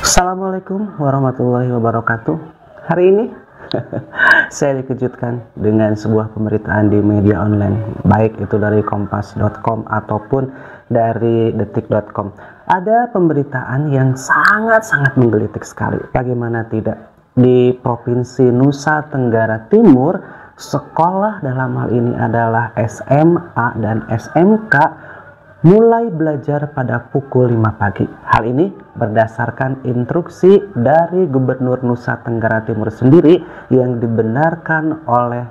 Assalamualaikum warahmatullahi wabarakatuh. Hari ini saya dikejutkan dengan sebuah pemberitaan di media online, baik itu dari kompas.com ataupun dari detik.com. Ada pemberitaan yang sangat-sangat menggelitik sekali. Bagaimana tidak? Di Provinsi Nusa Tenggara Timur, sekolah dalam hal ini adalah SMA dan SMK mulai belajar pada pukul 5 pagi. Hal ini berdasarkan instruksi dari Gubernur Nusa Tenggara Timur sendiri yang dibenarkan oleh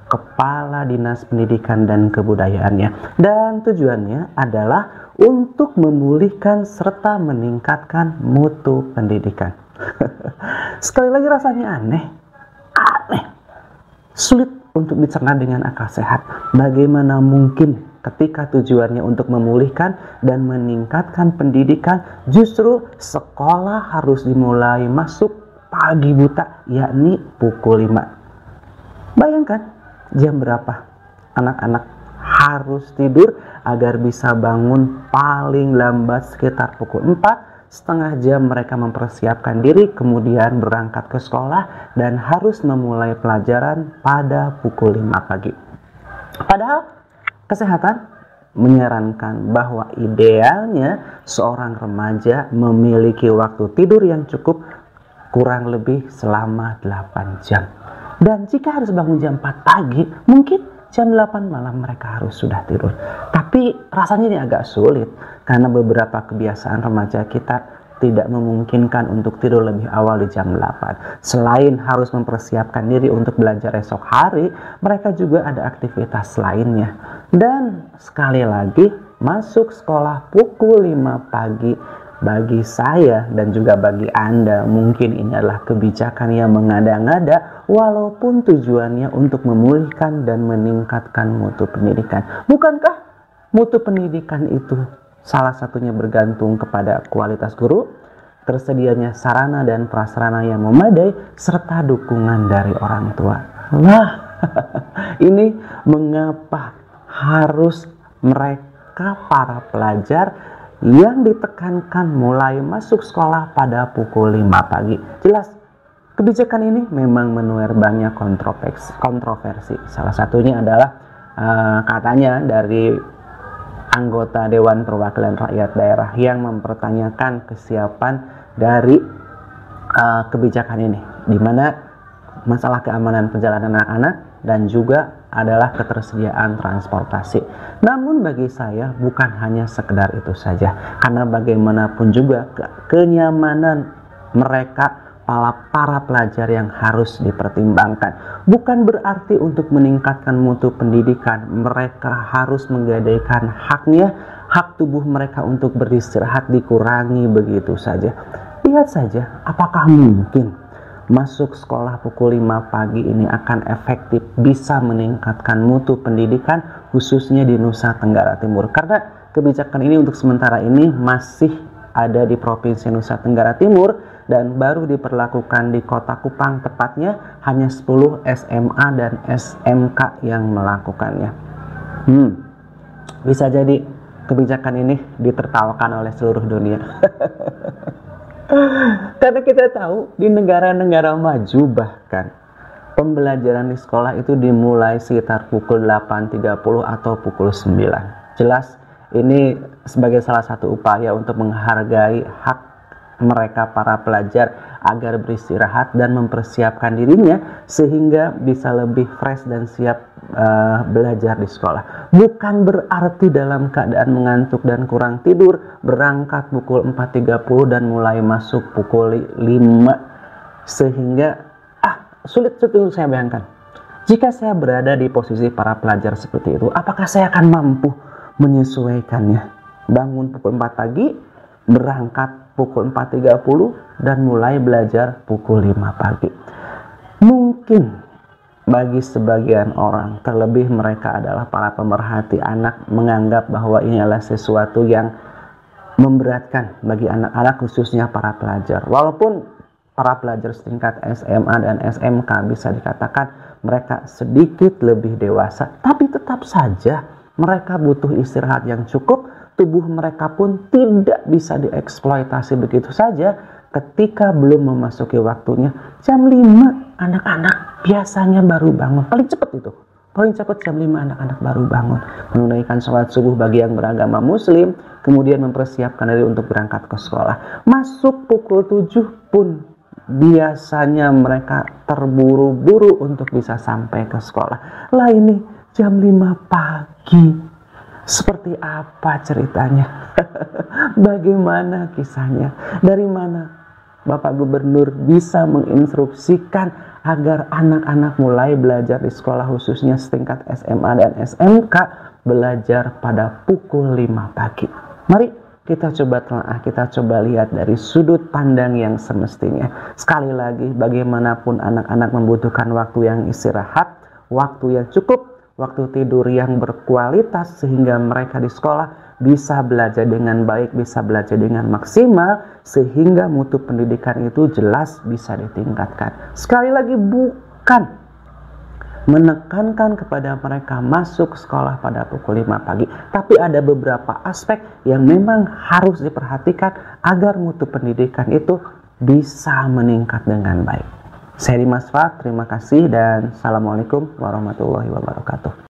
Kepala Dinas Pendidikan dan Kebudayaannya. Dan tujuannya adalah untuk memulihkan serta meningkatkan mutu pendidikan. Sekali lagi rasanya aneh, sulit untuk dicerna dengan akal sehat. Bagaimana mungkin ketika tujuannya untuk memulihkan dan meningkatkan pendidikan, justru sekolah harus dimulai masuk pagi buta, yakni pukul 5. Bayangkan jam berapa anak-anak harus tidur agar bisa bangun paling lambat sekitar pukul 4. Setengah jam mereka mempersiapkan diri, kemudian berangkat ke sekolah dan harus memulai pelajaran pada pukul 5 pagi. Padahal kesehatan menyarankan bahwa idealnya seorang remaja memiliki waktu tidur yang cukup kurang lebih selama 8 jam. Dan jika harus bangun jam 4 pagi, mungkin jam 8 malam mereka harus sudah tidur. Tapi rasanya ini agak sulit karena beberapa kebiasaan remaja kita tidak memungkinkan untuk tidur lebih awal di jam 8. Selain harus mempersiapkan diri untuk belajar esok hari, mereka juga ada aktivitas lainnya. Dan sekali lagi, masuk sekolah pukul 5 pagi bagi saya dan juga bagi Anda mungkin ini adalah kebijakan yang mengada-ngada, walaupun tujuannya untuk memulihkan dan meningkatkan mutu pendidikan. Bukankah mutu pendidikan itu salah satunya bergantung kepada kualitas guru, tersedianya sarana dan prasarana yang memadai, serta dukungan dari orang tua? Nah, ini mengapa harus mereka para pelajar yang ditekankan mulai masuk sekolah pada pukul 5 pagi? Jelas, kebijakan ini memang menuai banyak kontroversi. Salah satunya adalah katanya dari anggota Dewan Perwakilan Rakyat Daerah yang mempertanyakan kesiapan dari kebijakan ini, di mana masalah keamanan perjalanan anak-anak dan juga adalah ketersediaan transportasi. Namun bagi saya bukan hanya sekedar itu saja, karena bagaimanapun juga kenyamanan mereka para pelajar yang harus dipertimbangkan. Bukan berarti untuk meningkatkan mutu pendidikan mereka harus menggadaikan haknya, hak tubuh mereka untuk beristirahat dikurangi begitu saja. Lihat saja, apakah mungkin masuk sekolah pukul 5 pagi ini akan efektif bisa meningkatkan mutu pendidikan khususnya di Nusa Tenggara Timur? Karena kebijakan ini untuk sementara ini masih ada di Provinsi Nusa Tenggara Timur dan baru diperlakukan di Kota Kupang, tepatnya hanya 10 SMA dan SMK yang melakukannya. Bisa jadi kebijakan ini ditertawakan oleh seluruh dunia. Karena kita tahu di negara-negara maju bahkan pembelajaran di sekolah itu dimulai sekitar pukul 8.30 atau pukul 9. Jelas ini sebagai salah satu upaya untuk menghargai hak mereka para pelajar agar beristirahat dan mempersiapkan dirinya sehingga bisa lebih fresh dan siap belajar di sekolah. Bukan berarti dalam keadaan mengantuk dan kurang tidur berangkat pukul 4.30 dan mulai masuk pukul 5, sehingga sulit untuk saya bayangkan. Jika saya berada di posisi para pelajar seperti itu, apakah saya akan mampu menyesuaikannya? Bangun pukul 4 pagi, berangkat pukul 4.30 dan mulai belajar pukul 5 pagi. Mungkin bagi sebagian orang, terlebih mereka adalah para pemerhati anak, menganggap bahwa ini adalah sesuatu yang memberatkan bagi anak-anak khususnya para pelajar. Walaupun para pelajar setingkat SMA dan SMK bisa dikatakan mereka sedikit lebih dewasa, tapi tetap saja mereka butuh istirahat yang cukup. Tubuh mereka pun tidak bisa dieksploitasi begitu saja ketika belum memasuki waktunya, jam 5 anak-anak biasanya baru bangun. Paling cepat itu. Paling cepat jam 5 anak-anak baru bangun. Menunaikan sholat subuh bagi yang beragama muslim, kemudian mempersiapkan diri untuk berangkat ke sekolah. Masuk pukul 7 pun biasanya mereka terburu-buru untuk bisa sampai ke sekolah. Lah ini jam 5 pagi. Seperti apa ceritanya? Bagaimana kisahnya? Dari mana Bapak Gubernur bisa menginstruksikan agar anak-anak mulai belajar di sekolah khususnya setingkat SMA dan SMK belajar pada pukul 5 pagi? Mari kita coba telah, kita coba lihat dari sudut pandang yang semestinya. Sekali lagi, bagaimanapun anak-anak membutuhkan waktu yang istirahat, waktu yang cukup, waktu tidur yang berkualitas sehingga mereka di sekolah bisa belajar dengan baik, bisa belajar dengan maksimal sehingga mutu pendidikan itu jelas bisa ditingkatkan. Sekali lagi, bukan menekankan kepada mereka masuk sekolah pada pukul 5 pagi, tapi ada beberapa aspek yang memang harus diperhatikan agar mutu pendidikan itu bisa meningkat dengan baik. Saya Dimas Fak, terima kasih dan Assalamualaikum warahmatullahi wabarakatuh.